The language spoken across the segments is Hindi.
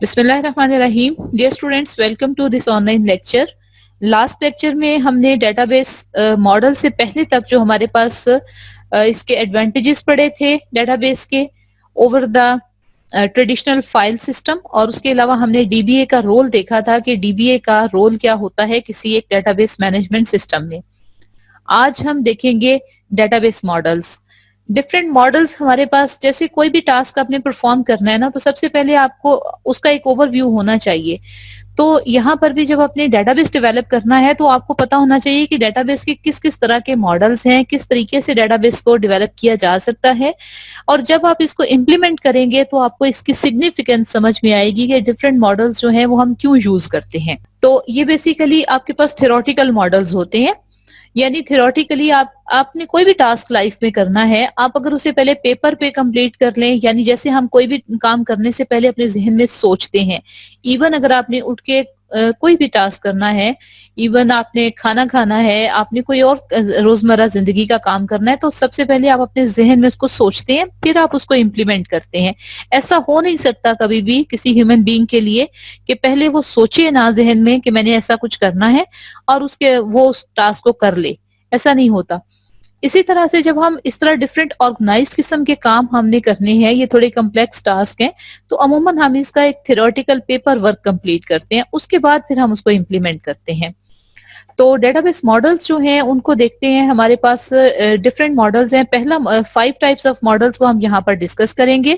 बिस्मिल्लाहिर्रहमानिर्रहीम। Dear students, welcome to this online lecture. Last lecture में हमने डेटाबेस मॉडल से पहले तक जो हमारे पास इसके एडवांटेजेस पढ़े थे डेटाबेस के over the traditional file system, और उसके अलावा हमने डीबीए का रोल देखा था कि डीबीए का रोल क्या होता है किसी एक डेटाबेस मैनेजमेंट सिस्टम में। आज हम देखेंगे डेटाबेस मॉडल्स। डिफरेंट मॉडल्स हमारे पास, जैसे कोई भी टास्क आपने परफॉर्म करना है ना, तो सबसे पहले आपको उसका एक ओवरव्यू होना चाहिए। तो यहाँ पर भी जब आपने डेटाबेस डेवलप करना है तो आपको पता होना चाहिए कि डेटाबेस के किस किस तरह के मॉडल्स हैं, किस तरीके से डेटाबेस को डेवलप किया जा सकता है। और जब आप इसको इम्प्लीमेंट करेंगे तो आपको इसकी सिग्निफिकेंस समझ में आएगी कि डिफरेंट मॉडल्स जो हैं वो हम क्यों यूज करते हैं। तो ये बेसिकली आपके पास थ्योरेटिकल मॉडल्स होते हैं, यानी थ्योरेटिकली आपने कोई भी टास्क लाइफ में करना है, आप अगर उसे पहले पेपर पे कंप्लीट कर लें, यानी जैसे हम कोई भी काम करने से पहले अपने जहन में सोचते हैं। इवन अगर आपने उठ के कोई भी टास्क करना है, इवन आपने खाना खाना है, आपने कोई और रोजमर्रा जिंदगी का काम करना है, तो सबसे पहले आप अपने जहन में उसको सोचते हैं, फिर आप उसको इम्प्लीमेंट करते हैं। ऐसा हो नहीं सकता कभी भी किसी ह्यूमन बीइंग के लिए कि पहले वो सोचे ना जहन में कि मैंने ऐसा कुछ करना है और वो उस टास्क को कर ले। ऐसा नहीं होता। इसी तरह से जब हम इस तरह डिफरेंट ऑर्गेनाइज्ड किस्म के काम हमने करने हैं, ये थोड़े कॉम्प्लेक्स टास्क हैं, तो अमूमन हम इसका एक थ्योरेटिकल पेपर वर्क कंप्लीट करते हैं, उसके बाद फिर हम उसको इम्प्लीमेंट करते हैं। तो डेटाबेस मॉडल्स जो हैं उनको देखते हैं। हमारे पास डिफरेंट मॉडल्स हैं। पहला 5 टाइप्स ऑफ मॉडल्स को हम यहाँ पर डिस्कस करेंगे।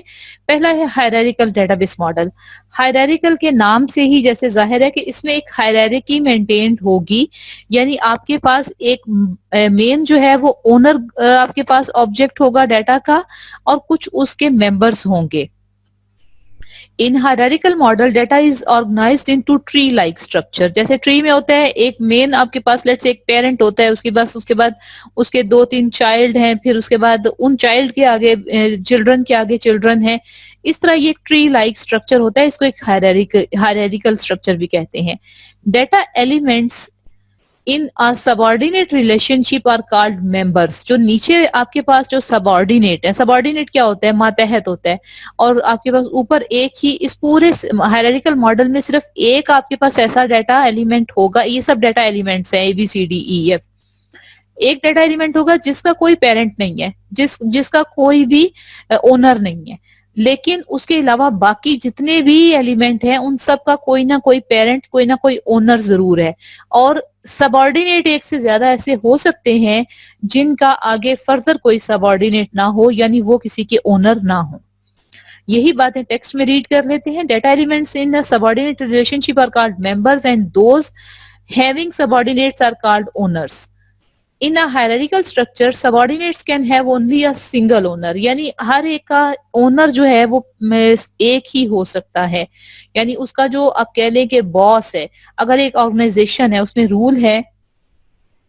पहला है हायरार्किकल डेटाबेस मॉडल। हायरार्किकल के नाम से ही जैसे जाहिर है कि इसमें एक हायरार्की मेंटेन्ड होगी, यानी आपके पास एक मेन जो है वो ओनर आपके पास ऑब्जेक्ट होगा डाटा का, और कुछ उसके मेंबर्स होंगे। In hierarchical model data is organised into tree like structure. जैसे ट्री में होता है एक मेन, आपके पास लेट्स से एक पेरेंट होता है, उसके बाद उसके 2-3 चाइल्ड हैं, फिर उसके बाद उन चाइल्ड के आगे चिल्ड्रन के आगे चिल्ड्रन हैं। इस तरह ये एक ट्री लाइक स्ट्रक्चर होता है, इसको एक हायरार्किकल स्ट्रक्चर भी कहते हैं। Data elements in subordinate relationship are called members. जो नीचे आपके पास जो सबऑर्डिनेट है, सबऑर्डिनेट क्या होता है, मातहत होता है, और आपके पास ऊपर एक ही, इस पूरे हायरार्किकल मॉडल में सिर्फ एक आपके पास ऐसा डाटा एलिमेंट होगा। ये सब डाटा एलिमेंट्स हैं ABCDEF। एक डाटा एलिमेंट होगा जिसका कोई पेरेंट नहीं है, जिसका कोई भी ओनर नहीं है, लेकिन उसके अलावा बाकी जितने भी एलिमेंट हैं उन सब का कोई ना कोई पेरेंट, कोई ना कोई ओनर जरूर है। और सबऑर्डिनेट एक से ज्यादा ऐसे हो सकते हैं जिनका आगे फर्दर कोई सबऑर्डिनेट ना हो, यानी वो किसी के ओनर ना हो। यही बातें टेक्स्ट में रीड कर लेते हैं। Data elements in subordinate relationship are called members and those having subordinates are called owners. In a hierarchical structure subordinates can have only a single owner, यानी हर एक का ओनर जो है वो एक ही हो सकता है। यानी उसका जो आप कह लें कि बॉस है, अगर एक ऑर्गेनाइजेशन है उसमें रूल है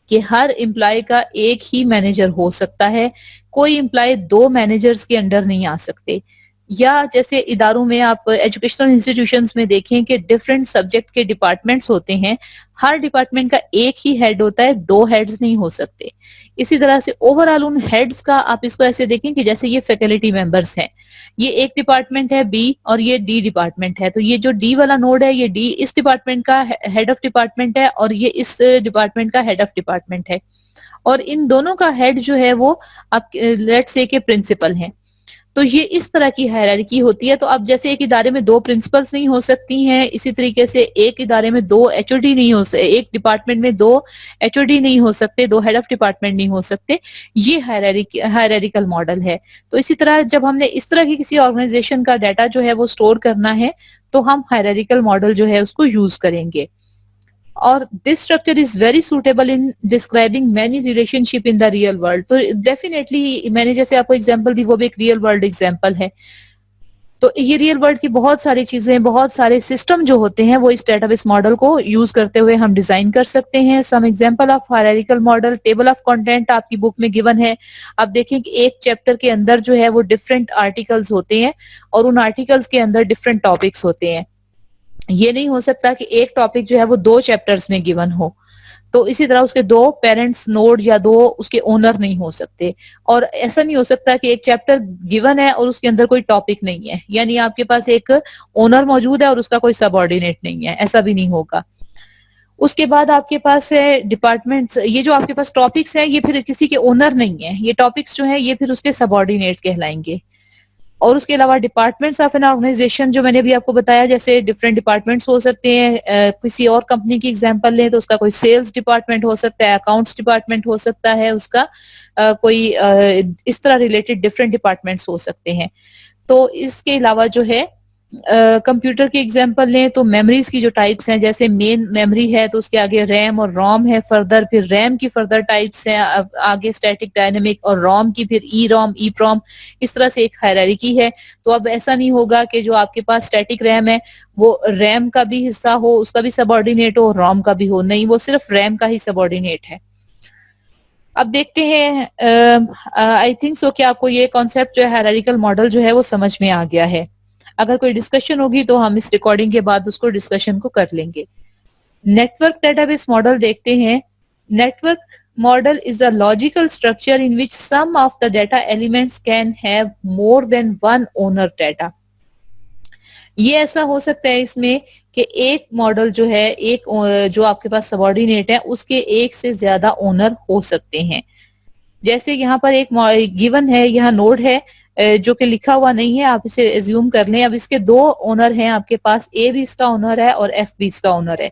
कि हर एम्प्लॉय का एक ही मैनेजर हो सकता है, कोई एम्प्लॉय 2 मैनेजर्स के अंडर नहीं आ सकते। या जैसे इदारों में, आप एजुकेशनल इंस्टीट्यूशंस में देखें कि डिफरेंट सब्जेक्ट के डिपार्टमेंट्स होते हैं, हर डिपार्टमेंट का एक ही हेड होता है, 2 हेड्स नहीं हो सकते। इसी तरह से ओवरऑल उन हेड्स का आप इसको ऐसे देखें कि जैसे ये फैकल्टी मेंबर्स हैं, ये एक डिपार्टमेंट है B और ये D डिपार्टमेंट है, तो ये जो D वाला नोड है ये D इस डिपार्टमेंट का हेड ऑफ डिपार्टमेंट है और ये इस डिपार्टमेंट का हेड ऑफ डिपार्टमेंट है, और इन दोनों का हेड जो है वो आप लेट्स से के प्रिंसिपल हैं। तो ये इस तरह की हायरार्की होती है। तो अब जैसे एक इदारे में 2 प्रिंसिपल्स नहीं हो सकती हैं, इसी तरीके से एक इदारे में 2 HOD नहीं हो सकते, एक डिपार्टमेंट में 2 HOD नहीं हो सकते, 2 हेड ऑफ डिपार्टमेंट नहीं हो सकते। ये हायरार्किकल मॉडल है। तो इसी तरह जब हमने इस तरह की किसी ऑर्गेनाइजेशन का डाटा जो है वो स्टोर करना है, तो हम हायरार्किकल मॉडल जो है उसको यूज करेंगे। और this structure is very suitable in describing many relationship in the real world. तो डेफिनेटली मैंने जैसे आपको एग्जांपल दी वो भी एक रियल वर्ल्ड एग्जांपल है। तो ये रियल वर्ल्ड की बहुत सारी चीजें, बहुत सारे सिस्टम जो होते हैं वो इस डेटाबेस मॉडल को यूज करते हुए हम डिजाइन कर सकते हैं। Some example of hierarchical model, table of content आपकी बुक में गिवन है। आप देखें कि एक चैप्टर के अंदर जो है वो डिफरेंट आर्टिकल्स होते हैं और उन आर्टिकल्स के अंदर डिफरेंट टॉपिक्स होते हैं। ये नहीं हो सकता कि एक टॉपिक जो है वो 2 चैप्टर्स में गिवन हो। तो इसी तरह उसके दो पेरेंट्स नोड या दो उसके ओनर नहीं हो सकते। और ऐसा नहीं हो सकता कि एक चैप्टर गिवन है और उसके अंदर कोई टॉपिक नहीं है, यानी आपके पास एक ओनर मौजूद है और उसका कोई सबऑर्डिनेट नहीं है, ऐसा भी नहीं होगा। उसके बाद आपके पास है डिपार्टमेंट्स, ये जो आपके पास टॉपिक्स हैं ये फिर किसी के ओनर नहीं है, ये टॉपिक्स जो है ये फिर उसके सबऑर्डिनेट कहलाएंगे। और उसके अलावा डिपार्टमेंट्स ऑफ एन ऑर्गेनाइजेशन जो मैंने अभी आपको बताया, जैसे डिफरेंट डिपार्टमेंट्स हो सकते हैं। किसी और कंपनी की एग्जांपल लें तो उसका कोई सेल्स डिपार्टमेंट हो सकता है, अकाउंट्स डिपार्टमेंट हो सकता है, उसका कोई इस तरह रिलेटेड डिफरेंट डिपार्टमेंट्स हो सकते हैं। तो इसके अलावा जो है कंप्यूटर की एग्जांपल लें तो मेमोरीज की जो टाइप्स हैं, जैसे मेन मेमोरी है तो उसके आगे रैम और रोम है, फर्दर फिर रैम की फर्दर टाइप्स हैं, आगे स्टैटिक, डायनेमिक और रोम की फिर ई रोम, ई प्रोम, इस तरह से एक हायरार्की है। तो अब ऐसा नहीं होगा कि जो आपके पास स्टैटिक रैम है वो रैम का भी हिस्सा हो, उसका भी सबऑर्डिनेट हो, रोम का भी हो, नहीं, वो सिर्फ रैम का ही सबऑर्डिनेट है। अब देखते हैं, आई थिंक सो कि आपको ये कॉन्सेप्ट जो है हायरार्किकल मॉडल जो है वो समझ में आ गया है। अगर कोई डिस्कशन होगी तो हम इस रिकॉर्डिंग के बाद उसको डिस्कशन को कर लेंगे। नेटवर्क डेटाबेस मॉडल देखते हैं। Network model is a logical structure in which some of the data elements can have more than one owner data. ये ऐसा हो सकता है इसमें कि एक मॉडल जो है, एक जो आपके पास सबऑर्डिनेट है उसके एक से ज्यादा ओनर हो सकते हैं। जैसे यहाँ पर एक गिवन है, यहाँ नोड है जो कि लिखा हुआ नहीं है, आप इसे एज्यूम कर लें। अब इसके दो ओनर हैं आपके पास, ए भी इसका ओनर है और एफ भी इसका ओनर है।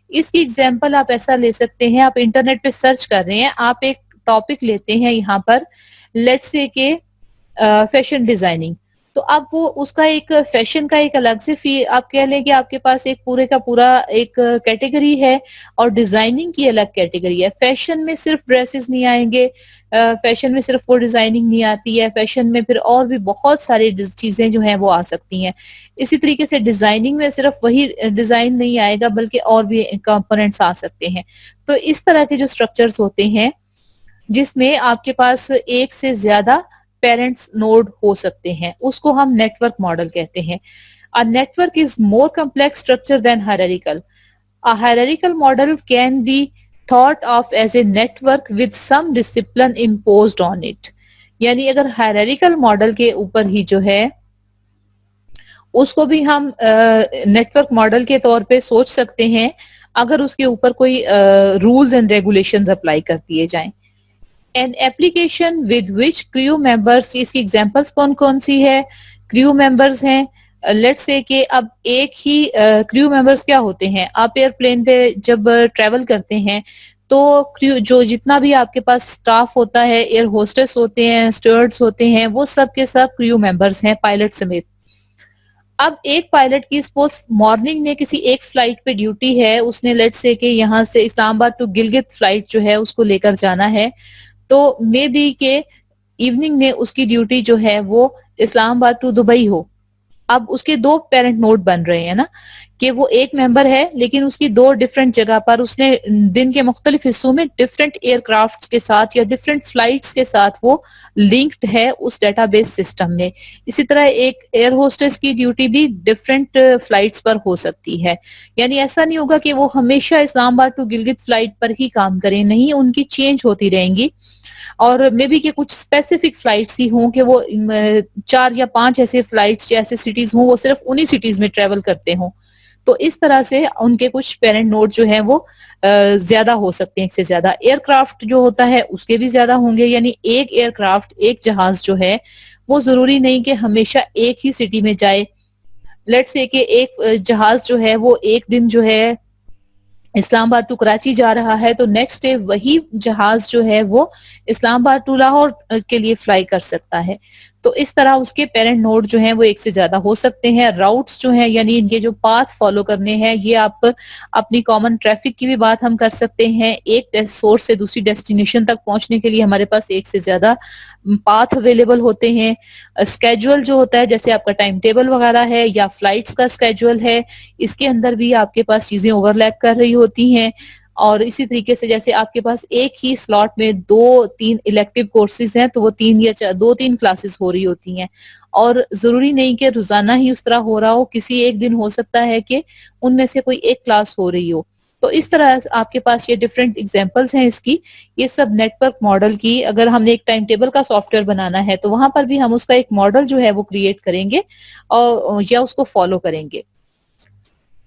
इसकी एग्जांपल आप ऐसा ले सकते हैं, आप इंटरनेट पे सर्च कर रहे हैं, आप एक टॉपिक लेते हैं यहाँ पर, लेट्स से के फैशन डिजाइनिंग। तो अब वो उसका एक फैशन का एक अलग से फी आप कह लें कि आपके पास एक पूरे का पूरा एक कैटेगरी है और डिजाइनिंग की अलग कैटेगरी है। फैशन में सिर्फ ड्रेसेस नहीं आएंगे, फैशन में सिर्फ वो डिजाइनिंग नहीं आती है, फैशन में फिर और भी बहुत सारी चीजें जो हैं वो आ सकती हैं। इसी तरीके से डिजाइनिंग में सिर्फ वही डिजाइन नहीं आएगा बल्कि और भी कंपोनेंट्स आ सकते हैं। तो इस तरह के जो स्ट्रक्चर्स होते हैं जिसमें आपके पास एक से ज्यादा पेरेंट्स नोड हो सकते हैं, उसको हम नेटवर्क मॉडल कहते हैं। A network is more complex structure than hierarchical. A hierarchical model can be thought of as a network with some discipline imposed on it. यानी अगर हायरार्किकल मॉडल के ऊपर ही जो है उसको भी हम नेटवर्क मॉडल के तौर पे सोच सकते हैं अगर उसके ऊपर कोई रूल्स एंड रेगुलेशंस अप्लाई कर दिए जाएं। An application with which crew members, इसकी एग्जांपल्स कौन कौन सी है? क्रू मेंबर्स हैं, लेट्स से कि अब एक ही क्रू मेंबर्स क्या होते हैं, आप एयरप्लेन पे जब ट्रेवल करते हैं तो क्रू जो जितना भी आपके पास स्टाफ होता है, एयर होस्टेस होते हैं, स्टुअर्ड्स होते हैं, वो सब के सब क्रू मेंबर्स हैं पायलट समेत। अब एक पायलट की सपोज मॉर्निंग में किसी एक फ्लाइट पे ड्यूटी है, उसने लेट्स से कि यहाँ से इस्लामाबाद टू गिलगित फ्लाइट जो है उसको लेकर जाना है, तो मे बी के इवनिंग में उसकी ड्यूटी जो है वो इस्लामाबाद टू दुबई हो। अब उसके दो पेरेंट नोड बन रहे हैं ना, कि वो एक मेंबर है लेकिन उसकी दो डिफरेंट जगह पर उसने दिन के मुख्तलिफ हिस्सों में डिफरेंट एयरक्राफ्ट के साथ या डिफरेंट फ्लाइट्स के साथ वो लिंक्ड है उस डेटाबेस सिस्टम में। इसी तरह एक एयर होस्टेस की ड्यूटी भी डिफरेंट फ्लाइट्स पर हो सकती है। यानी ऐसा नहीं होगा कि वो हमेशा इस्लामाबाद टू गिलगित फ्लाइट पर ही काम करें, नहीं, उनकी चेंज होती रहेंगी। और मे बी के कुछ स्पेसिफिक फ्लाइट्स ही हों कि वो 4 या 5 ऐसे फ्लाइट्स या ऐसे सिटीज हों वो सिर्फ उन्हीं सिटीज में ट्रेवल करते हों। तो इस तरह से उनके कुछ पेरेंट नोड जो है वो ज्यादा हो सकते हैं, एक से ज्यादा। एयरक्राफ्ट जो होता है उसके भी ज्यादा होंगे, यानी एक एयरक्राफ्ट, एक जहाज जो है वो जरूरी नहीं कि हमेशा एक ही सिटी में जाए। लेट्स से कि एक जहाज जो है वो एक दिन जो है इस्लामाबाद टू कराची जा रहा है, तो नेक्स्ट डे वही जहाज जो है वो इस्लामाबाद टू लाहौर के लिए फ्लाई कर सकता है। तो इस तरह उसके पेरेंट नोड जो हैं वो एक से ज्यादा हो सकते हैं। राउट्स जो हैं यानी इनके जो पाथ फॉलो करने हैं, ये आप अपनी कॉमन ट्रैफिक की भी बात हम कर सकते हैं। एक सोर्स से दूसरी डेस्टिनेशन तक पहुंचने के लिए हमारे पास एक से ज्यादा पाथ अवेलेबल होते हैं। स्केड्यूल जो होता है, जैसे आपका टाइम टेबल वगैरह है या फ्लाइट्स का स्केड्यूल है, इसके अंदर भी आपके पास चीजें ओवरलैप कर रही होती हैं। और इसी तरीके से जैसे आपके पास एक ही स्लॉट में 2-3 इलेक्टिव कोर्सेज हैं तो वो 3 या 2-3 क्लासेस हो रही होती हैं। और जरूरी नहीं कि रोजाना ही उस तरह हो रहा हो, किसी एक दिन हो सकता है कि उनमें से कोई एक क्लास हो रही हो। तो इस तरह आपके पास ये डिफरेंट एग्जांपल्स हैं इसकी। ये सब नेटवर्क मॉडल की, अगर हमने एक टाइम टेबल का सॉफ्टवेयर बनाना है तो वहां पर भी हम उसका एक मॉडल जो है वो क्रिएट करेंगे और या उसको फॉलो करेंगे।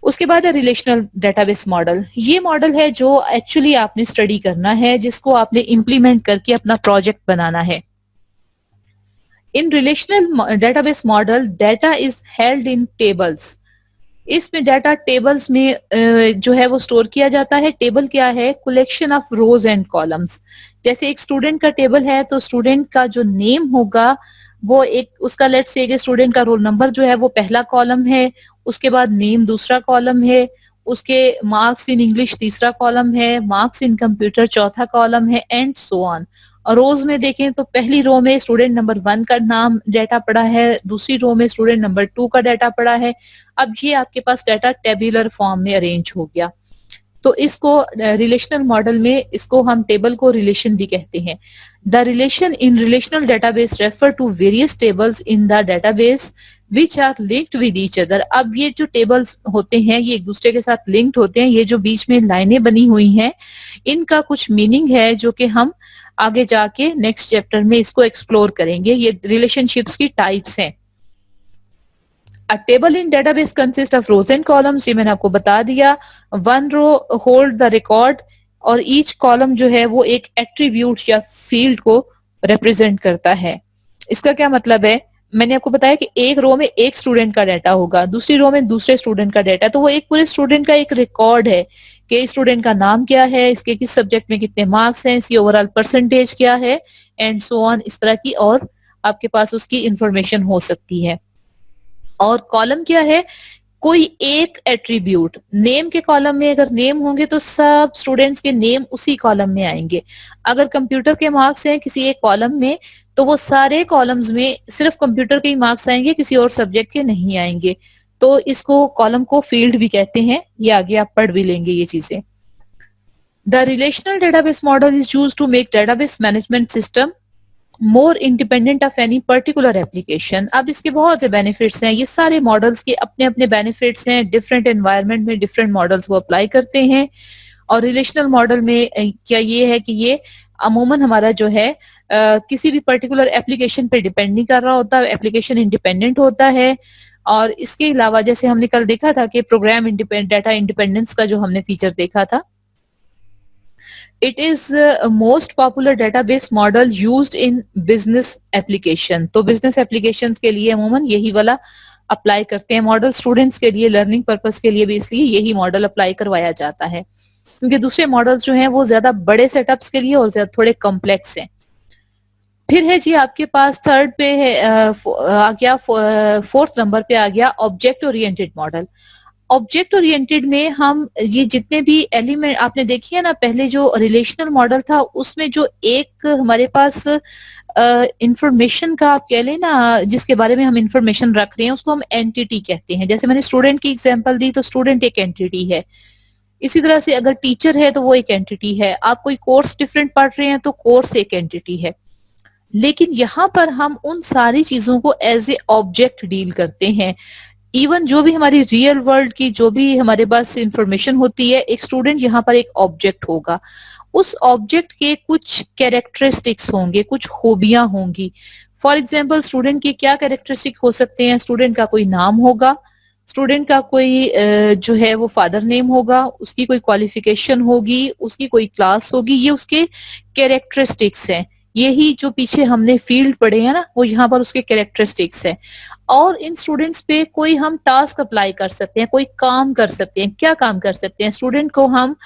उसके बाद है रिलेशनल डेटाबेस मॉडल। ये मॉडल है जो एक्चुअली आपने स्टडी करना है, जिसको आपने इम्प्लीमेंट करके अपना प्रोजेक्ट बनाना है। In relational database model data is held in tables. इसमें डाटा टेबल्स में जो है वो स्टोर किया जाता है। टेबल क्या है? Collection of rose and columns. जैसे एक स्टूडेंट का टेबल है तो स्टूडेंट का जो नेम होगा वो एक उसका, लेट्स से कि स्टूडेंट का रोल नंबर जो है वो पहला कॉलम है, उसके बाद नेम दूसरा कॉलम है, उसके मार्क्स इन इंग्लिश तीसरा कॉलम है, मार्क्स इन कंप्यूटर चौथा कॉलम है, एंड सो ऑन। और रोज में देखें तो पहली रो में स्टूडेंट नंबर 1 का नाम डाटा पड़ा है, दूसरी रो में स्टूडेंट नंबर 2 का डाटा पड़ा है। अब ये आपके पास डाटा टेबुलर फॉर्म में अरेंज हो गया। तो इसको रिलेशनल मॉडल में इसको हम टेबल को रिलेशन भी कहते हैं। The relation in relational database refer to various tables in the database which are linked with each other. अब ये जो टेबल्स होते हैं ये एक दूसरे के साथ लिंक्ड होते हैं। ये जो बीच में लाइनें बनी हुई हैं इनका कुछ मीनिंग है जो कि हम आगे जाके नेक्स्ट चैप्टर में इसको एक्सप्लोर करेंगे। ये रिलेशनशिप्स की टाइप्स हैं। A table in database consists of rows and columns, ये मैंने आपको बता दिया। One row hold the record और each column जो है वो एक attribute या field को represent करता है। इसका क्या मतलब है? मैंने आपको बताया कि एक रो में एक स्टूडेंट का डाटा होगा, दूसरी रो में दूसरे स्टूडेंट का डाटा, तो वो एक पूरे स्टूडेंट का एक रिकॉर्ड है कि स्टूडेंट का नाम क्या है, इसके किस सब्जेक्ट में कितने मार्क्स हैं, इसकी ओवरऑल परसेंटेज क्या है, एंड सो ऑन। इस तरह की और आपके पास उसकी इंफॉर्मेशन हो सकती है। और कॉलम क्या है? कोई एक एट्रीब्यूट। नेम के कॉलम में अगर नेम होंगे तो सब स्टूडेंट्स के नेम उसी कॉलम में आएंगे। अगर कंप्यूटर के मार्क्स हैं किसी एक कॉलम में तो वो सारे कॉलम्स में सिर्फ कंप्यूटर के ही मार्क्स आएंगे, किसी और सब्जेक्ट के नहीं आएंगे। तो इसको कॉलम को फील्ड भी कहते हैं। ये आगे आप पढ़ भी लेंगे ये चीजें। The relational database model is used to make database management system more independent of any particular application. अब इसके बहुत से बेनिफिट्स हैं। ये सारे मॉडल्स के अपने अपने बेनिफिट्स हैं। डिफरेंट एनवायरनमेंट में डिफरेंट मॉडल्स को अप्लाई करते हैं। और रिलेशनल मॉडल में क्या ये है कि ये अमूमन हमारा जो है किसी भी पर्टिकुलर एप्लीकेशन पे डिपेंड नहीं कर रहा होता, एप्लीकेशन इंडिपेंडेंट होता है। और इसके अलावा जैसे हमने कल देखा था कि प्रोग्राम इंडिपेंडेंट डाटा इंडिपेंडेंस का जो हमने फीचर देखा था, it is most popular database model used in business application. तो बिजनेस एप्लीकेशन के लिए अमूमन यही वाला अप्लाई करते हैं मॉडल। स्टूडेंट्स के लिए लर्निंग पर्पस के लिए भी इसलिए यही मॉडल अप्लाई करवाया जाता है, क्योंकि दूसरे मॉडल्स जो हैं वो ज्यादा बड़े सेटअप्स के लिए और ज्यादा थोड़े कॉम्प्लेक्स हैं। फिर है जी आपके पास थर्ड पे है आ गया, फोर्थ नंबर पे आ गया object oriented model. Object oriented में हम ये जितने भी एलिमेंट आपने देखी है ना, पहले जो रिलेशनल मॉडल था उसमें जो एक हमारे पास इंफॉर्मेशन का आप कह लें ना, जिसके बारे में हम इंफॉर्मेशन रख रहे हैं उसको हम एंटिटी कहते हैं। जैसे मैंने स्टूडेंट की एग्जांपल दी तो स्टूडेंट एक एंटिटी है। इसी तरह से अगर टीचर है तो वो एक एंटिटी है। आप कोई कोर्स डिफरेंट पढ़ रहे हैं तो कोर्स एक एंटिटी है। लेकिन यहाँ पर हम उन सारी चीजों को एज ए ऑब्जेक्ट डील करते हैं। इवन जो भी हमारी रियल वर्ल्ड की जो भी हमारे पास इंफॉर्मेशन होती है, एक स्टूडेंट यहाँ पर एक ऑब्जेक्ट होगा। उस ऑब्जेक्ट के कुछ कैरेक्टरिस्टिक्स होंगे, कुछ खूबियां होंगी। फॉर एग्जाम्पल स्टूडेंट के क्या कैरेक्टरिस्टिक हो सकते हैं? स्टूडेंट का कोई नाम होगा, स्टूडेंट का कोई जो है वो फादर नेम होगा, उसकी कोई क्वालिफिकेशन होगी, उसकी कोई क्लास होगी। ये उसके कैरेक्टरिस्टिक्स हैं। यही जो पीछे हमने फील्ड पढ़े हैं ना, वो यहाँ पर उसके कैरेक्टरिस्टिक्स हैं। और इन स्टूडेंट्स पे कोई हम टास्क अप्लाई कर सकते हैं, कोई काम कर सकते हैं। क्या काम कर सकते हैं? स्टूडेंट को हम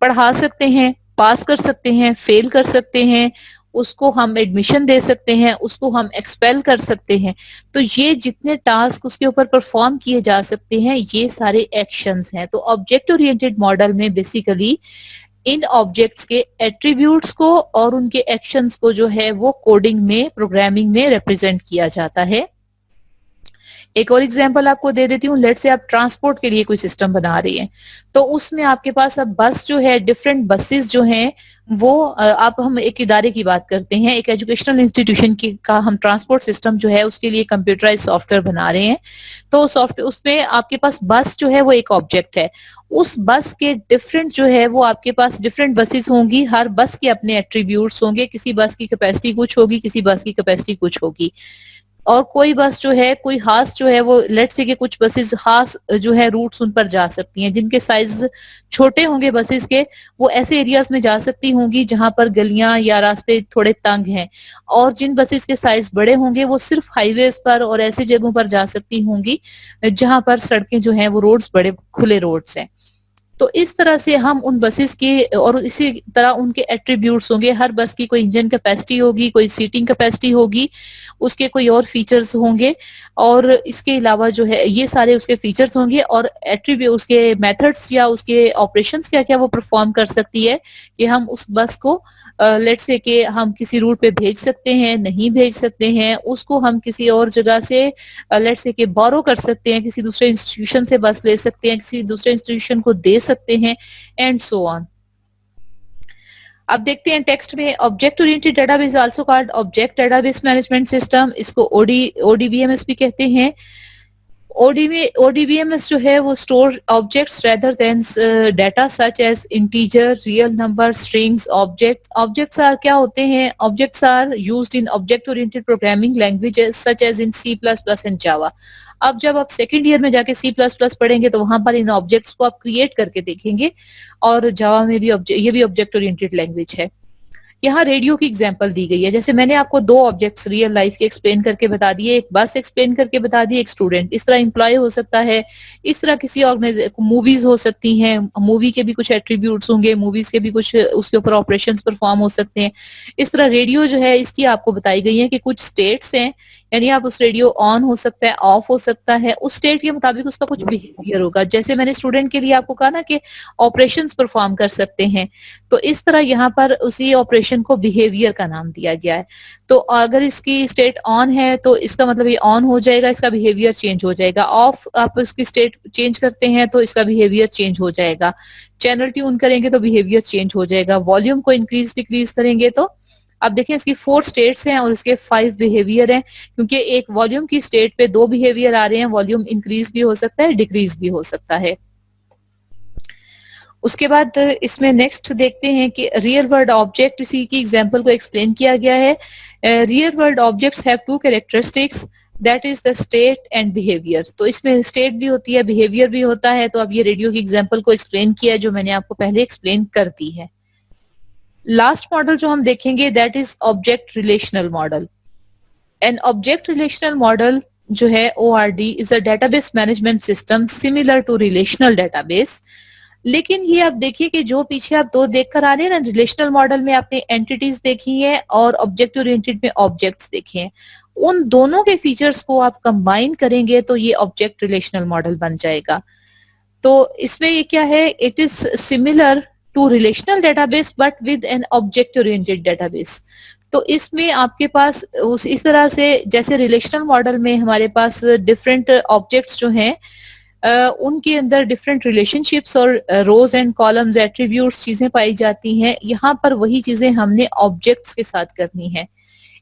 पढ़ा सकते हैं, पास कर सकते हैं, फेल कर सकते हैं, उसको हम एडमिशन दे सकते हैं, उसको हम एक्सपेल कर सकते हैं। तो ये जितने टास्क उसके ऊपर परफॉर्म किए जा सकते हैं ये सारे एक्शंस हैं। तो ऑब्जेक्ट ओरिएंटेड मॉडल में बेसिकली इन ऑब्जेक्ट्स के एट्रीब्यूट्स को और उनके एक्शंस को जो है वो कोडिंग में, प्रोग्रामिंग में रिप्रेजेंट किया जाता है। एक और एग्जांपल आपको दे देती हूँ। लेट्स से आप ट्रांसपोर्ट के लिए कोई सिस्टम बना रही हैं, तो उसमें आपके पास अब बस जो है, डिफरेंट बसेस जो हैं वो आप हम एक इदारे की बात करते हैं, एक एजुकेशनल इंस्टीट्यूशन की का हम ट्रांसपोर्ट सिस्टम जो है उसके लिए कंप्यूटराइज सॉफ्टवेयर बना रहे हैं। तो सॉफ्टवेयर उसमें आपके पास बस जो है वो एक ऑब्जेक्ट है। उस बस के डिफरेंट जो है वो आपके पास डिफरेंट बसेस होंगी, हर बस के अपने एट्रीब्यूट्स होंगे, किसी बस की कैपेसिटी कुछ होगी, किसी बस की कैपेसिटी कुछ होगी। और कोई बस जो है, कोई खास जो है वो लेट्स से कि कुछ बसेस खास जो है रूट्स उन पर जा सकती हैं जिनके साइज छोटे होंगे बसेस के, वो ऐसे एरियाज में जा सकती होंगी जहां पर गलियां या रास्ते थोड़े तंग हैं। और जिन बसेस के साइज बड़े होंगे वो सिर्फ हाईवेज पर और ऐसी जगहों पर जा सकती होंगी जहां पर सड़कें जो हैं वो रोड्स बड़े खुले रोड्स हैं। तो इस तरह से हम उन बसेस के और इसी तरह उनके एट्रीब्यूट्स होंगे। हर बस की कोई इंजन कैपेसिटी होगी, कोई सीटिंग कैपेसिटी होगी, उसके कोई और फीचर्स होंगे और इसके अलावा जो है ये सारे उसके फीचर्स होंगे और एट्रीब्यूट उसके मेथड्स या उसके ऑपरेशंस क्या-क्या वो परफॉर्म कर सकती है कि हम उस बस को लेट्स से कि हम किसी रूट पे भेज सकते हैं, नहीं भेज सकते हैं, उसको हम किसी और जगह से लेट्स से कि बोरो कर सकते हैं, किसी दूसरे इंस्टीट्यूशन से बस ले सकते हैं, किसी दूसरे इंस्टीट्यूशन को दे सकते हैं एंड सो ऑन। अब देखते हैं टेक्स्ट में, object oriented database also called object database management system, इसको ओडीबीएमएस भी कहते हैं। ODBMS जो है वो store objects rather than data such as integer, real number, strings. Objects are क्या होते हैं? Objects are used in object oriented programming languages such as in C++ and Java. अब जब आप सेकंड ईयर में जाके C++ पढ़ेंगे तो वहां पर इन ऑब्जेक्ट्स को आप क्रिएट करके देखेंगे और जावा में भी ये भी ऑब्जेक्ट ओरिएंटेड लैंग्वेज है। यहाँ रेडियो की एग्जांपल दी गई है। जैसे मैंने आपको दो ऑब्जेक्ट्स रियल लाइफ के एक्सप्लेन करके बता दिए, एक बस एक्सप्लेन करके बता दी, एक स्टूडेंट। इस तरह एम्प्लॉय हो सकता है, इस तरह किसी ऑर्गेनाइजेशन, मूवीज हो सकती हैं, मूवी के भी कुछ एट्रीब्यूट्स होंगे, मूवीज के भी कुछ उसके ऊपर ऑपरेशंस परफॉर्म हो सकते हैं। इस तरह रेडियो जो है इसकी आपको बताई गई है कि कुछ स्टेट्स हैं, यानी आप उस रेडियो ऑन हो सकता है, ऑफ हो सकता है, उस स्टेट के मुताबिक उसका कुछ बिहेवियर होगा। जैसे मैंने स्टूडेंट के लिए आपको कहा ना कि ऑपरेशंस परफॉर्म कर सकते हैं, तो इस तरह यहाँ पर उसी ऑपरेशन को बिहेवियर का नाम दिया गया है। तो अगर इसकी स्टेट ऑन है तो इसका मतलब ये ऑन हो जाएगा, इसका बिहेवियर चेंज हो जाएगा। ऑफ आप इसकी स्टेट चेंज करते हैं तो इसका बिहेवियर चेंज हो जाएगा। चैनल ट्यून करेंगे तो बिहेवियर चेंज हो जाएगा। वॉल्यूम को इंक्रीज डिक्रीज करेंगे तो अब देखिए इसकी 4 स्टेट्स हैं और इसके 5 बिहेवियर हैं, क्योंकि एक वॉल्यूम की स्टेट पे 2 बिहेवियर आ रहे हैं। वॉल्यूम इंक्रीज भी हो सकता है, डिक्रीज भी हो सकता है। उसके बाद इसमें नेक्स्ट देखते हैं कि रियल वर्ल्ड ऑब्जेक्ट, इसी की एग्जांपल को एक्सप्लेन किया गया है। Real world objects have 2 characteristics, that is the state and behaviour. तो इसमें स्टेट भी होती है, बिहेवियर भी होता है। तो अब ये रेडियो की एग्जांपल को एक्सप्लेन किया जो मैंने आपको पहले एक्सप्लेन कर दी है। लास्ट मॉडल जो हम देखेंगे that is object relational model. An object relational model जो है ORD is a database management system similar to relational database. लेकिन ये आप देखिए कि जो पीछे आप दो देख कर आ रहे हैं ना, रिलेशनल मॉडल में आपने एंटिटीज देखी है और ऑब्जेक्ट ओरिएंटेड में ऑब्जेक्ट्स देखे हैं। उन दोनों के फीचर्स को आप कंबाइन करेंगे तो ये ऑब्जेक्ट रिलेशनल मॉडल बन जाएगा। तो इसमें ये क्या है, it is similar to relational database but with an object oriented database. तो इसमें आपके पास उस इस तरह से जैसे रिलेशनल मॉडल में हमारे पास डिफरेंट ऑब्जेक्ट्स जो हैं उनके अंदर डिफरेंट रिलेशनशिप्स और रोज एंड कॉलम्स, एट्रीब्यूट्स, चीजें पाई जाती हैं। यहाँ पर वही चीजें हमने ऑब्जेक्ट्स के साथ करनी है।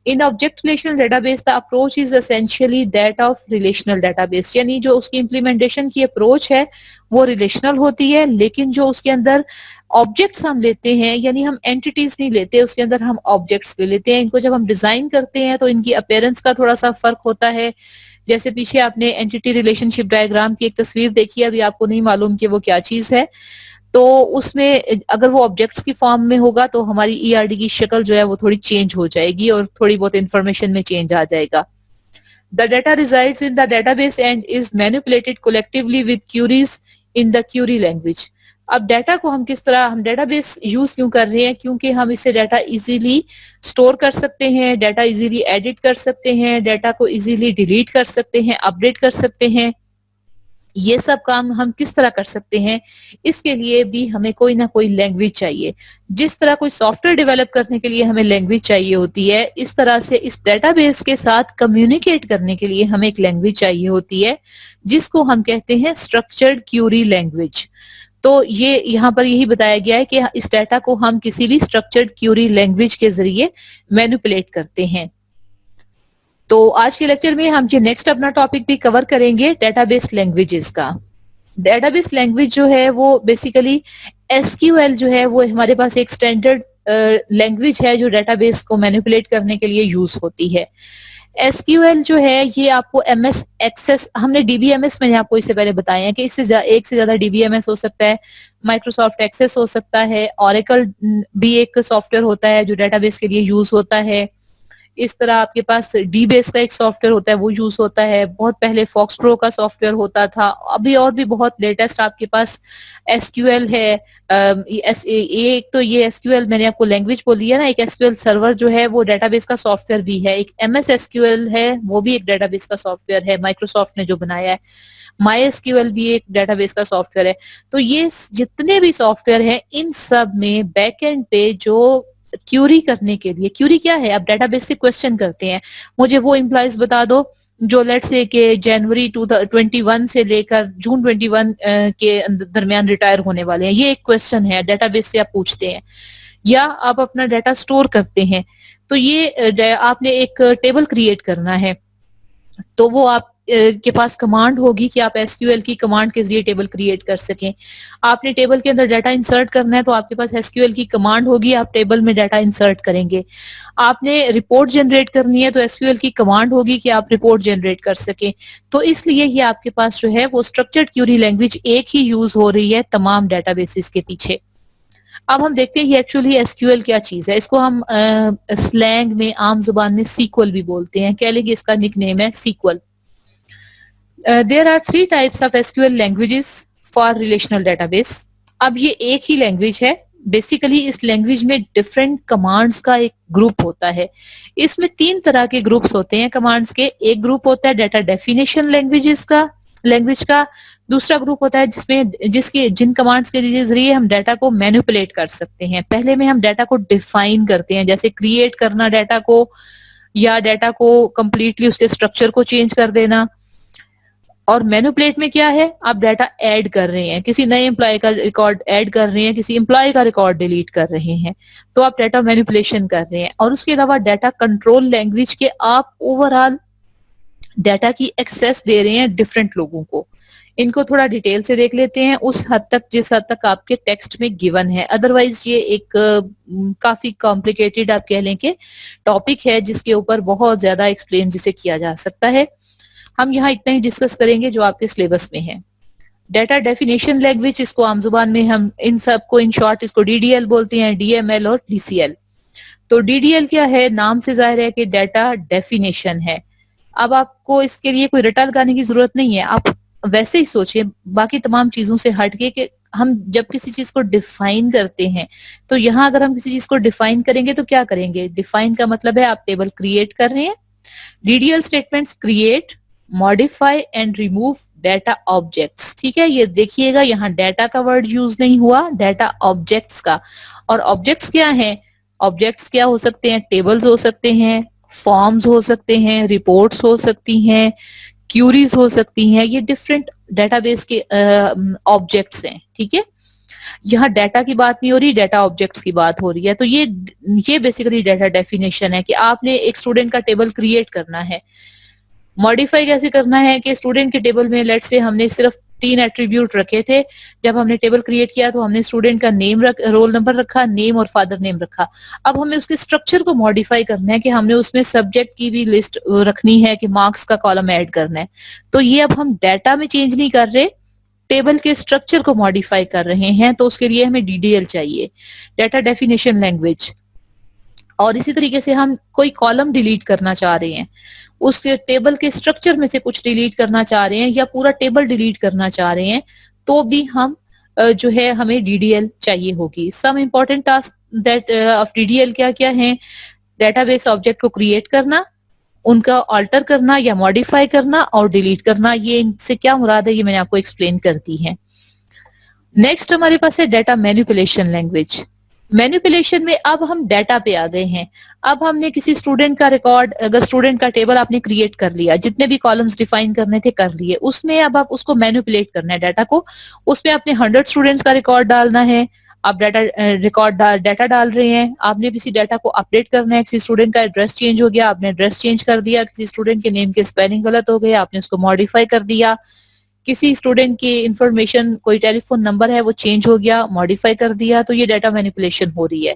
In object relational database the approach is essentially that of relational database, यानी जो उसकी इम्प्लीमेंटेशन की अप्रोच है वो रिलेशनल होती है, लेकिन जो उसके अंदर ऑब्जेक्ट्स हम लेते हैं, यानी हम एंटिटीज नहीं लेते, उसके अंदर हम ऑब्जेक्ट्स ले लेते हैं। इनको जब हम डिजाइन करते हैं तो इनकी अपीयरेंस का थोड़ा सा फर्क होता है। जैसे पीछे आपने एंटिटी रिलेशनशिप डायग्राम की एक तस्वीर देखी है, अभी आपको नहीं मालूम कि वो क्या चीज है, तो उसमें अगर वो ऑब्जेक्ट्स की फॉर्म में होगा तो हमारी ERD की शक्ल जो है वो थोड़ी चेंज हो जाएगी और थोड़ी बहुत इंफॉर्मेशन में चेंज आ जाएगा। The data resides in the database and is manipulated collectively with queries in the query language. अब डाटा को हम किस तरह, हम डेटाबेस यूज क्यों कर रहे हैं? क्योंकि हम इससे डाटा इजीली स्टोर कर सकते हैं, डाटा इजीली एडिट कर सकते हैं, डाटा को इजीली डिलीट कर सकते हैं, अपडेट कर सकते हैं। ये सब काम हम किस तरह कर सकते हैं, इसके लिए भी हमें कोई ना कोई लैंग्वेज चाहिए। जिस तरह कोई सॉफ्टवेयर डेवलप करने के लिए हमें लैंग्वेज चाहिए होती है, इस तरह से इस डेटाबेस के साथ कम्युनिकेट करने के लिए हमें एक लैंग्वेज चाहिए होती है, जिसको हम कहते हैं स्ट्रक्चर्ड क्यूरी लैंग्वेज। तो ये यहाँ पर यही बताया गया है कि इस डाटा को हम किसी भी स्ट्रक्चर्ड क्यूरी लैंग्वेज के जरिए मैनिपुलेट करते हैं। तो आज के लेक्चर में हम जो नेक्स्ट अपना टॉपिक भी कवर करेंगे डेटाबेस लैंग्वेजेस का। डेटाबेस लैंग्वेज जो है वो बेसिकली एसक्यूएल जो है वो हमारे पास एक स्टैंडर्ड लैंग्वेज है जो डेटाबेस को मैनिपुलेट करने के लिए यूज होती है। एसक्यूएल जो है ये आपको एमएस एक्सेस, हमने डीबीएमएस मैंने आपको इससे पहले बताया है कि इससे एक से ज्यादा डीबीएमएस हो सकता है, माइक्रोसॉफ्ट एक्सेस हो सकता है, ओरेकल भी एक सॉफ्टवेयर होता है जो डेटाबेस के लिए यूज होता है। इस तरह आपके पास डी बेस का एक सॉफ्टवेयर होता है वो यूज होता है। बहुत पहले फॉक्स प्रो का सॉफ्टवेयर होता था। अभी और भी बहुत लेटेस्ट आपके पास एसक्यूएल है। एक तो ये एसक्यूएल मैंने आपको लैंग्वेज बोली है ना, एक एसक्यूएल सर्वर जो है वो डेटाबेस का सॉफ्टवेयर भी है। एक एमएस एसक्यूएल है, वो भी एक डेटाबेस का सॉफ्टवेयर है, माइक्रोसॉफ्ट ने जो बनाया है। माई एसक्यूएल भी एक डेटाबेस का सॉफ्टवेयर है। तो ये जितने भी सॉफ्टवेयर हैं इन सब में बैकएंड पे जो क्यूरी करने के लिए, क्यूरी क्या है, आप डेटाबेस से क्वेश्चन करते हैं, मुझे वो एम्प्लॉयज बता दो जो लेट्स से के जनवरी 2021 से लेकर जून 21 के दरमियान रिटायर होने वाले हैं। ये एक क्वेश्चन है, डेटाबेस से आप पूछते हैं। या आप अपना डाटा स्टोर करते हैं, तो ये आपने एक टेबल क्रिएट करना है, तो वो आप के पास कमांड होगी कि आप एसक्यूएल की कमांड के जरिए टेबल क्रिएट कर सकें। आपने टेबल के अंदर डाटा इंसर्ट करना है तो आपके पास एसक्यूएल की कमांड होगी, आप टेबल में डाटा इंसर्ट करेंगे। आपने रिपोर्ट जनरेट करनी है तो एसक्यूएल की कमांड होगी कि आप रिपोर्ट जनरेट कर सकें। तो इसलिए ये आपके पास जो है वो स्ट्रक्चर्ड क्यूरी लैंग्वेज एक ही यूज हो रही है तमाम डेटाबेसेस के पीछे। अब हम देखते हैं एक्चुअली एसक्यूएल क्या चीज है। इसको हम स्लैंग में, आम जुबान में सीक्वल भी बोलते हैं। कह लेंगे इसका निक नेम है sequel. There are 3 types of SQL languages for relational database. अब ये एक ही लैंग्वेज है। बेसिकली इस लैंग्वेज में डिफरेंट कमांड्स का एक ग्रुप होता है। इसमें 3 तरह के ग्रुप्स होते हैं कमांड्स के। एक ग्रुप होता है डाटा डेफिनेशन लैंग्वेज का। दूसरा ग्रुप होता है जिन कमांड्स के जरिए हम डाटा को मैनिपुलेट कर सकते हैं। पहले में हम डाटा को डिफाइन करते हैं, जैसे क्रिएट करना डाटा को, या डाटा को कंप्लीटली उसके स्ट्रक्चर को चेंज कर देना। और मैनिपुलेट में क्या है, आप डाटा ऐड कर रहे हैं, किसी नए एम्प्लॉय का रिकॉर्ड ऐड कर रहे हैं, किसी एम्प्लॉय का रिकॉर्ड डिलीट कर रहे हैं, तो आप डाटा मैनिपुलेशन कर रहे हैं। और उसके अलावा डाटा कंट्रोल लैंग्वेज के आप ओवरऑल डाटा की एक्सेस दे रहे हैं डिफरेंट लोगों को। इनको थोड़ा डिटेल से देख लेते हैं उस हद तक जिस हद तक आपके टेक्स्ट में गिवन है। अदरवाइज ये एक काफी कॉम्प्लिकेटेड आप कह लें कि टॉपिक है जिसके ऊपर बहुत ज्यादा एक्सप्लेन जिसे किया जा सकता है। हम यहाँ इतना ही डिस्कस करेंगे जो आपके सिलेबस में है। डाटा डेफिनेशन लैंग्वेज, इसको आम जुबान में हम इन सबको इन शॉर्ट इसको डीडीएल बोलते हैं, डीएमएल और डीसीएल। तो डीडीएल क्या है, नाम से जाहिर है कि डाटा डेफिनेशन है। अब आपको इसके लिए कोई रटा लगाने की जरूरत नहीं है, आप वैसे ही सोचिए बाकी तमाम चीजों से हटके कि हम जब किसी चीज को डिफाइन करते हैं तो यहाँ अगर हम किसी चीज को डिफाइन करेंगे तो क्या करेंगे। डिफाइन का मतलब है आप टेबल क्रिएट कर रहे हैं। DDL statements create, modify and remove data objects. ठीक है, ये देखिएगा यहाँ डाटा का वर्ड यूज नहीं हुआ, डाटा ऑब्जेक्ट्स का। और ऑब्जेक्ट्स क्या हैं, ऑब्जेक्ट्स क्या हो सकते हैं, टेबल्स हो सकते हैं, फॉर्म्स हो सकते हैं, रिपोर्ट्स हो सकती हैं, क्यूरीज हो सकती हैं। ये डिफरेंट डेटाबेस के ऑब्जेक्ट्स हैं। ठीक है, यहाँ डाटा की बात नहीं हो रही, डाटा ऑब्जेक्ट्स की बात हो रही है। तो ये बेसिकली डाटा डेफिनेशन है कि आपने एक स्टूडेंट का टेबल क्रिएट करना है। मॉडिफाई कैसे करना है कि स्टूडेंट के टेबल में लेट से हमने सिर्फ 3 एट्रीब्यूट रखे थे। जब हमने टेबल क्रिएट किया तो हमने स्टूडेंट का रोल नंबर रखा, नेम और फादर नेम रखा। अब हमें उसके स्ट्रक्चर को मॉडिफाई करना है कि हमने उसमें सब्जेक्ट की भी लिस्ट रखनी है कि मार्क्स का कॉलम ऐड करना है। तो ये अब हम डाटा में चेंज नहीं कर रहे, टेबल के स्ट्रक्चर को मॉडिफाई कर रहे हैं। तो उसके लिए हमें डीडीएल चाहिए, डाटा डेफिनेशन लैंग्वेज। और इसी तरीके से हम कोई कॉलम डिलीट करना चाह रहे हैं, उसके टेबल के स्ट्रक्चर में से कुछ डिलीट करना चाह रहे हैं या पूरा टेबल डिलीट करना चाह रहे हैं, तो भी हम जो है हमें डीडीएल चाहिए होगी। Some important task that of DDL क्या क्या है, डेटाबेस ऑब्जेक्ट को क्रिएट करना, उनका ऑल्टर करना या मॉडिफाई करना और डिलीट करना। ये इनसे क्या मुराद है ये मैंने आपको एक्सप्लेन कर दी है। नेक्स्ट हमारे पास है डेटा मैनिपुलेशन लैंग्वेज। मैनिपुलेशन में अब हम डेटा पे आ गए हैं। अब हमने किसी स्टूडेंट का रिकॉर्ड, अगर स्टूडेंट का टेबल आपने क्रिएट कर लिया, जितने भी कॉलम्स डिफाइन करने थे कर लिए, उसमें अब आप उसको मैनिपुलेट करना है डाटा को। उसमें आपने 100 स्टूडेंट्स का रिकॉर्ड डालना है। आप डाटा डाल रहे हैं, आपने किसी डाटा को अपडेट करना है। किसी स्टूडेंट का एड्रेस चेंज हो गया, आपने एड्रेस चेंज कर दिया। किसी स्टूडेंट के नेम के स्पेलिंग गलत हो गए, आपने उसको मॉडिफाई कर दिया। किसी स्टूडेंट की इंफॉर्मेशन, कोई टेलीफोन नंबर है वो चेंज हो गया, मॉडिफाई कर दिया, तो ये डाटा मैनिपुलेशन हो रही है।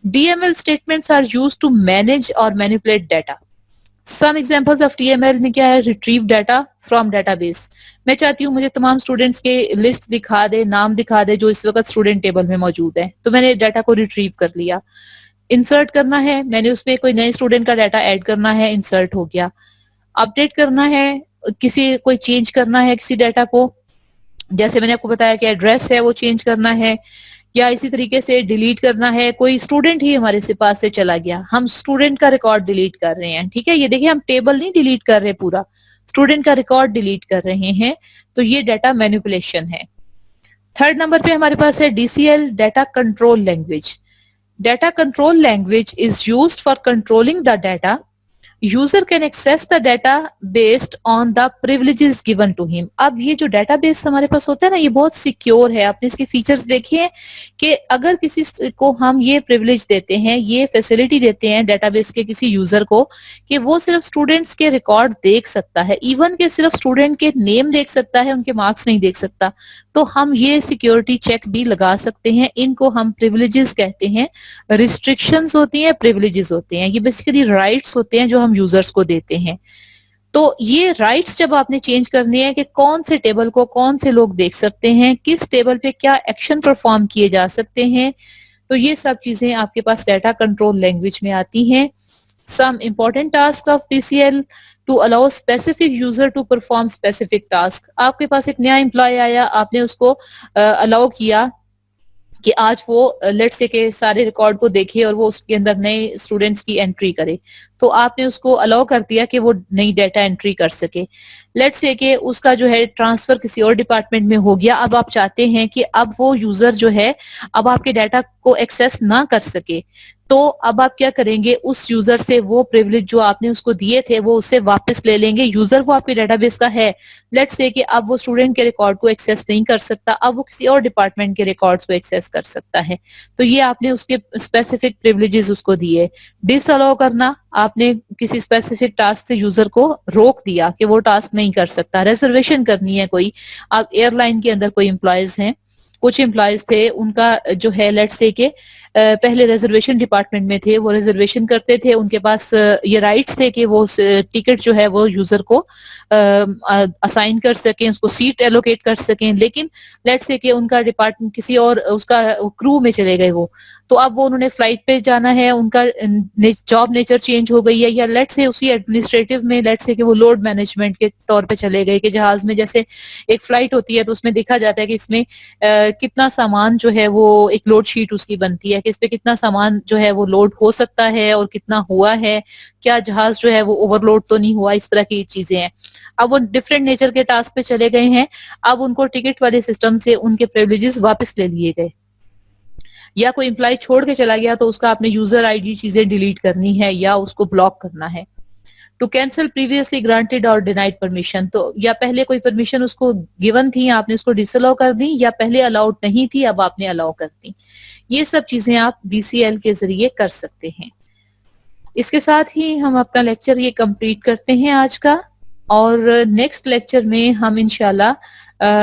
DML statements are used to manage और manipulate data. Some examples of DML में क्या है? Retrieve data from database. मैं चाहती हूँ मुझे तमाम स्टूडेंट्स के लिस्ट दिखा दे, नाम दिखा दे जो इस वक्त स्टूडेंट टेबल में मौजूद है, तो मैंने डाटा को रिट्रीव कर लिया। इंसर्ट करना है, मैंने उसमें कोई नए स्टूडेंट का डाटा ऐड करना है, इंसर्ट हो गया। अपडेट करना है, किसी कोई चेंज करना है किसी डाटा को, जैसे मैंने आपको बताया कि एड्रेस है वो चेंज करना है, या इसी तरीके से डिलीट करना है। कोई स्टूडेंट ही हमारे से पास से चला गया, हम स्टूडेंट का रिकॉर्ड डिलीट कर रहे हैं, ठीक है। ये देखिए हम टेबल नहीं डिलीट कर रहे, पूरा स्टूडेंट का रिकॉर्ड डिलीट कर रहे हैं, तो ये डाटा मैनिपुलेशन है। थर्ड नंबर पे हमारे पास है DCL, data control language. Data control language is used for controlling the data. User can access the data based on the privileges given to him. अब ये जो डाटाबेस हमारे पास होता है ना, ये बहुत सिक्योर है। आपने इसके फीचर्स देखे हैं कि अगर किसी को हम ये प्रिविलेज देते हैं, ये फैसिलिटी देते हैं डाटाबेस के किसी यूजर को कि वो सिर्फ स्टूडेंट्स के रिकॉर्ड देख सकता है, इवन के सिर्फ स्टूडेंट के नेम देख सकता है, उनके मार्क्स नहीं देख सकता, तो हम ये सिक्योरिटी चेक भी लगा सकते हैं। इनको हम प्रिविलेजेस कहते हैं। रिस्ट्रिक्शंस होती हैं, प्रिविलेजेस होते हैं, ये बेसिकली राइट्स होते हैं जो हम यूजर्स को देते हैं। तो ये राइट्स जब आपने चेंज करने हैं कि कौन से टेबल को कौन से लोग देख सकते हैं, किस टेबल पे क्या एक्शन परफॉर्म किए जा सकते हैं, तो ये सब चीजें आपके पास डाटा कंट्रोल लैंग्वेज में आती हैं। Some important task of DCL to allow specific user to perform specific task. आपके पास एक नया एम्प्लॉय आया, आपने उसको अलाउ किया कि आज वो लेट्स से के सारे रिकॉर्ड को देखे और वो उसके अंदर नए स्टूडेंट्स की एंट्री करे, तो आपने उसको अलाउ कर दिया कि वो नई डाटा एंट्री कर सके। लेट्स से कि उसका जो है ट्रांसफर किसी और डिपार्टमेंट में हो गया, अब आप चाहते हैं कि अब वो यूजर जो है अब आपके डाटा को एक्सेस ना कर सके, तो अब आप क्या करेंगे, उस यूजर से वो प्रिविलेज जो आपने उसको दिए थे वो उससे वापस ले लेंगे। यूजर वो आपके डाटाबेस का है, लेट्स से कि अब वो स्टूडेंट के रिकॉर्ड को एक्सेस नहीं कर सकता, अब वो किसी और डिपार्टमेंट के रिकॉर्ड्स को एक्सेस कर सकता है, तो ये आपने उसके स्पेसिफिक प्रिविलेजेस उसको दिए। डिसअलाउ करना, आपने किसी स्पेसिफिक टास्क से यूजर को रोक दिया कि वो टास्क नहीं कर सकता। रिजर्वेशन करनी है कोई, आप एयरलाइन के अंदर कोई एम्प्लॉयज हैं, कुछ एम्प्लॉयज थे उनका जो है लेट्स से के पहले रिजर्वेशन डिपार्टमेंट में थे, वो रिजर्वेशन करते थे, उनके पास ये राइट्स थे कि वो टिकट जो है वो यूजर को असाइन कर सकें, उसको सीट एलोकेट कर सकें, लेकिन लेट्स से कि उनका डिपार्टमेंट किसी और उसका क्रू में चले गए वो, तो अब वो उन्होंने फ्लाइट पे जाना है, उनका जॉब नेचर चेंज हो गई है, या लेट्स से उसी एडमिनिस्ट्रेटिव में लेट्स से कि वो लोड मैनेजमेंट के तौर पे चले गए कि जहाज में जैसे एक फ्लाइट होती है तो उसमें देखा जाता है कि इसमें कितना सामान जो है वो एक लोड शीट उसकी बनती है कि इस पे कितना सामान जो है वो लोड हो सकता है और कितना हुआ है, क्या जहाज जो है वो ओवरलोड तो नहीं हुआ, इस तरह की चीजें हैं। अब वो डिफरेंट नेचर के टास्क पे चले गए हैं, अब उनको टिकट वाले सिस्टम से उनके प्रिविलेजेस वापस ले लिए गए, या कोई एम्प्लॉय छोड़ के चला गया तो उसका आपने यूजर आईडी चीजें डिलीट करनी है या उसको ब्लॉक करना है। टू कैंसिल प्रीवियसली ग्रांटेड और डिनाइड परमिशन, तो या पहले कोई परमिशन उसको गिवन थी आपने उसको डिसअलाउ कर दी, या पहले अलाउड नहीं थी अब आपने अलाउ कर दी। ये सब चीजें आप DCL के जरिए कर सकते हैं। इसके साथ ही हम अपना लेक्चर ये कंप्लीट करते हैं आज का, और नेक्स्ट लेक्चर में हम इंशाल्लाह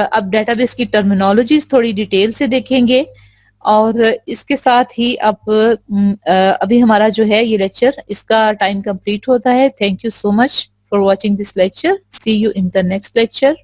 अब डेटाबेस की टर्मिनोलॉजीज थोड़ी डिटेल से देखेंगे, और इसके साथ ही अब अभी हमारा जो है ये लेक्चर इसका टाइम कंप्लीट होता है। Thank you so much for watching this lecture. See you in the next lecture.